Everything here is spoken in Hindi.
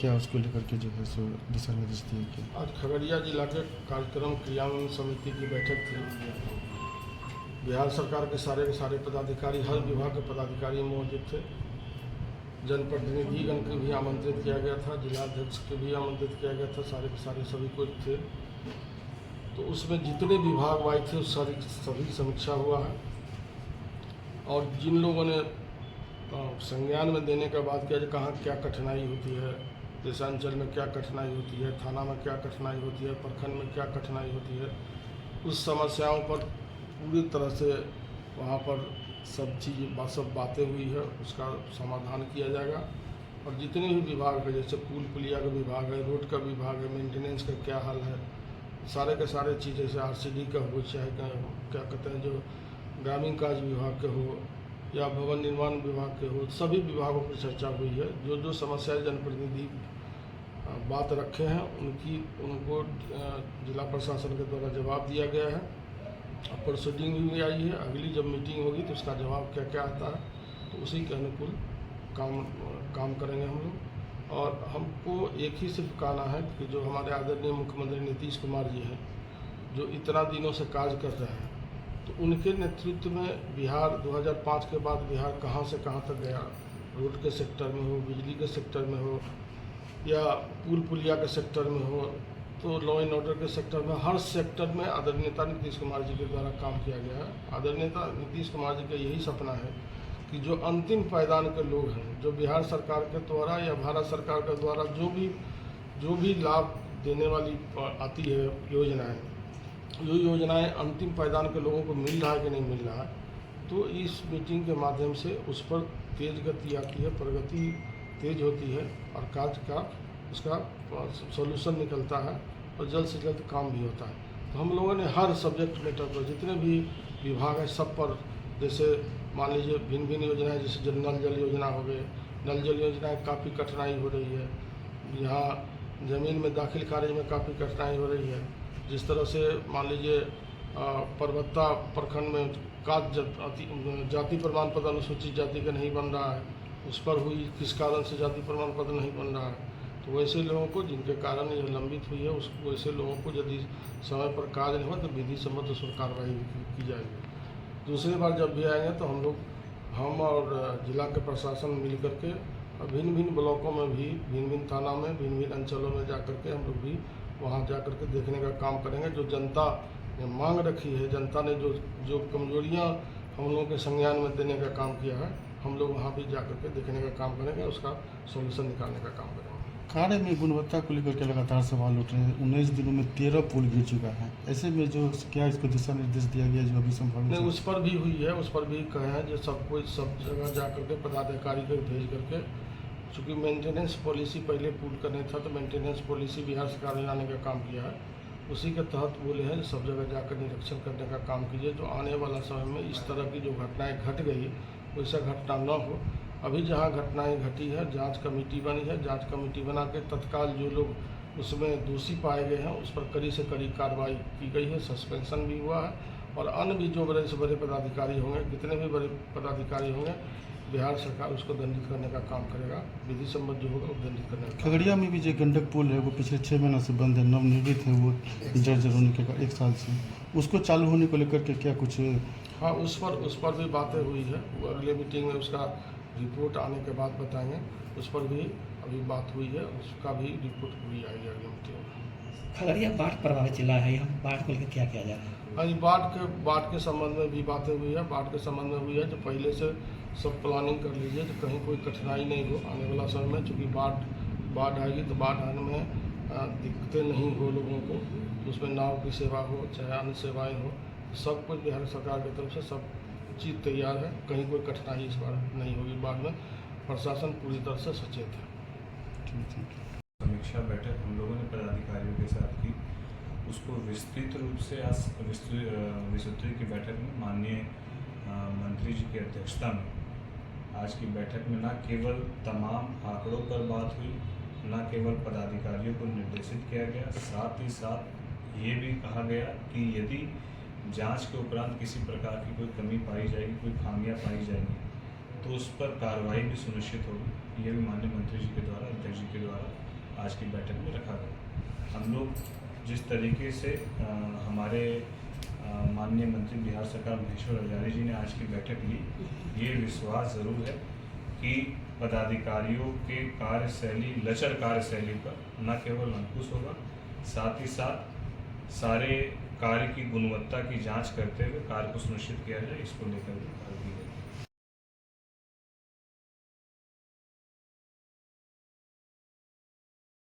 क्या उसको लेकर के जो है सो दिशा निर्देश दिए गए? आज खगड़िया जिला के कार्यक्रम क्रियान्वयन समिति की बैठक थी। बिहार सरकार के सारे पदाधिकारी, हर विभाग के पदाधिकारी मौजूद थे। जनप्रतिनिधिगण को भी आमंत्रित किया गया था, जिलाध्यक्ष को भी आमंत्रित किया गया था, सारे के सारे सभी कुछ थे। तो उसमें जितने विभाग आए थे उस सभी समीक्षा हुआ है। और जिन लोगों ने संज्ञान में देने के बाद क्या कहाँ क्या कठिनाई होती है, देशांचल में क्या कठिनाई होती है, थाना में क्या कठिनाई होती है, प्रखंड में क्या कठिनाई होती है, उस समस्याओं पर पूरी तरह से वहाँ पर सब बातें हुई है, उसका समाधान किया जाएगा। और जितने भी विभाग है, जैसे पुल पुलिया का विभाग है, रोड का विभाग है, मेंटेनेंस का क्या हाल है, सारे के सारे चीज़ जैसे आरसीडी का हो, चाहे क्या कहते हैं जो ग्रामीण कार्य विभाग के हो या भवन निर्माण विभाग के हो, सभी विभागों पर चर्चा हुई है। जो समस्याएं जनप्रतिनिधि बात रखे हैं उनको जिला प्रशासन के द्वारा जवाब दिया गया है। प्रोसीडिंग भी आई है, अगली जब मीटिंग होगी तो उसका जवाब क्या क्या आता है, तो उसी के अनुकूल काम करेंगे हम लोग। और हमको एक ही सिर्फ कहना है कि जो हमारे आदरणीय मुख्यमंत्री नीतीश कुमार जी हैं, जो इतना दिनों से कार्य कर रहे हैं, तो उनके नेतृत्व में बिहार 2005 के बाद बिहार कहाँ से कहाँ तक गया, रोड के सेक्टर में हो, बिजली के सेक्टर में हो या पुल पुलिया के सेक्टर में हो, तो लॉ एंड ऑर्डर के सेक्टर में, हर सेक्टर में आदरणीय नेता नीतीश कुमार जी के द्वारा काम किया गया है। आदरणीय नेता नीतीश कुमार जी का यही सपना है कि जो अंतिम पायदान के लोग हैं, जो बिहार सरकार के द्वारा या भारत सरकार के द्वारा जो भी लाभ देने वाली आती है योजनाएं, जो योजनाएं अंतिम पायदान के लोगों को मिल रहा है कि नहीं मिल रहा है, तो इस मीटिंग के माध्यम से उस पर तेज गति आती है, प्रगति तेज होती है और कार्य का उसका सॉल्यूशन निकलता है और जल्द से जल्द काम भी होता है। तो हम लोगों ने हर सब्जेक्ट मैटर पर जितने भी विभाग हैं सब पर, जैसे मान लीजिए भिन्न भिन्न योजनाएं, जैसे नल जल योजना हो गई, नल जल योजनाएं काफ़ी कठिनाई हो रही है, यहाँ ज़मीन में दाखिल कार्य में काफ़ी कठिनाई हो रही है। जिस तरह से मान लीजिए परबत्ता प्रखंड में जाति प्रमाण पत्र अनुसूचित जाति का नहीं बन रहा है, उस पर हुई किस कारण से जाति प्रमाण पत्र नहीं बन रहा है, तो वैसे लोगों को जिनके कारण यह लंबित हुई है वैसे लोगों को यदि समय पर कार्य नहीं हुआ तो विधि सम्मत उस पर कार्रवाई की जाएगी। दूसरी बार जब भी आएंगे तो हम और जिला के प्रशासन मिल करके भिन्न भिन्न ब्लॉकों में भी, भिन्न भिन्न थाना में, भिन्न भिन्न अंचलों में जा करके हम लोग भी वहाँ जा करके देखने का काम करेंगे। जो जनता ने मांग रखी है, जनता ने जो कमजोरियाँ हम लोगों के संज्ञान में देने का काम किया है, हम लोग वहाँ भी जा करके देखने का काम करेंगे, उसका सोल्यूशन निकालने का काम करेंगे। कार्य में गुणवत्ता को लेकर के लगातार सवाल उठ रहे हैं। 19 दिनों में 13 पुल गिर चुका है। ऐसे में जो क्या इसको दिशा निर्देश दिया गया जो अभी संभावित नहीं, उस पर भी हुई है, उस पर भी कहे हैं जो सब जगह जा करके पदाधिकारी को भेज करके, चूँकि मेंटेनेंस पॉलिसी पहले पुल का नहीं था तो मेंटेनेंस पॉलिसी बिहार सरकार ने लाने का काम किया है, उसी के तहत बोले हैं सब जगह जाकर निरीक्षण करने का काम कीजिए, जो आने वाला समय में इस तरह की जो घटनाएँ घट गई वैसा घटना न हो। अभी जहाँ घटनाएं घटी है, जांच कमेटी बनी है, जांच कमेटी बना के तत्काल जो लोग उसमें दोषी पाए गए हैं उस पर कड़ी से कड़ी कार्रवाई की गई है, सस्पेंशन भी हुआ है। और अन्य भी जो बड़े से बड़े पदाधिकारी होंगे, कितने भी बड़े पदाधिकारी होंगे, बिहार सरकार उसको दंडित करने का काम करेगा, विधि सम्मत जो होगा वो दंडित करने का। खगड़िया में भी जो गंडक पुल है वो पिछले 6 महीनों से बंद है, नवनिर्मित है, वो जर्जर होने के 1 साल से, उसको चालू होने को लेकर के क्या कुछ? हाँ, उस पर भी बातें हुई है, वो अगले मीटिंग में उसका रिपोर्ट आने के बाद बताएंगे। उस पर भी अभी बात हुई है, उसका भी रिपोर्ट पूरी आएगी अगले मीटिंग में। खगड़िया बाढ़ प्रभावित जिला है, हम बाढ़ को लेकर क्या किया जा रहा है? हाँ, बाढ़ के संबंध में भी बातें हुई है। बाढ़ के संबंध में हुई है जो पहले से सब प्लानिंग कर लीजिए तो कहीं कोई कठिनाई नहीं हो आने वाला समय में, चूँकि बाढ़ आएगी तो बाढ़ आने में दिक्कतें नहीं हो लोगों को, उसमें नाव की सेवा हो चाहे अन्य सेवाएँ हो, सब कुछ बिहार सरकार की तरफ से सब चीज़ तैयार है, कहीं कोई कठिनाई इस बार नहीं होगी। बाढ़ में प्रशासन पूरी तरह से सचेत है। समीक्षा बैठक हम लोगों ने पदाधिकारियों के साथ की, उसको विस्तृत रूप से आज विस्तृत की बैठक में माननीय मंत्री जी की अध्यक्षता में आज की बैठक में न केवल तमाम आंकड़ों पर बात हुई, न केवल पदाधिकारियों को निर्देशित किया गया, साथ ही साथ ये भी कहा गया कि यदि जांच के उपरांत किसी प्रकार की कोई कमी पाई जाएगी, कोई खामियां पाई जाएंगी, तो उस पर कार्रवाई भी सुनिश्चित होगी। ये भी माननीय मंत्री जी के द्वारा, अध्यक्ष जी के द्वारा आज की बैठक में रखा गया। हम लोग जिस तरीके से हमारे माननीय मंत्री बिहार सरकार महेश्वर हजारी जी ने आज की बैठक ली, ये विश्वास ज़रूर है कि पदाधिकारियों के कार्यशैली, लचर कार्यशैली पर न केवल अंकुश होगा, साथ ही साथ सारे कार्य की गुणवत्ता की जांच करते हुए कार्य को सुनिश्चित किया जाए, इसको लेकर भी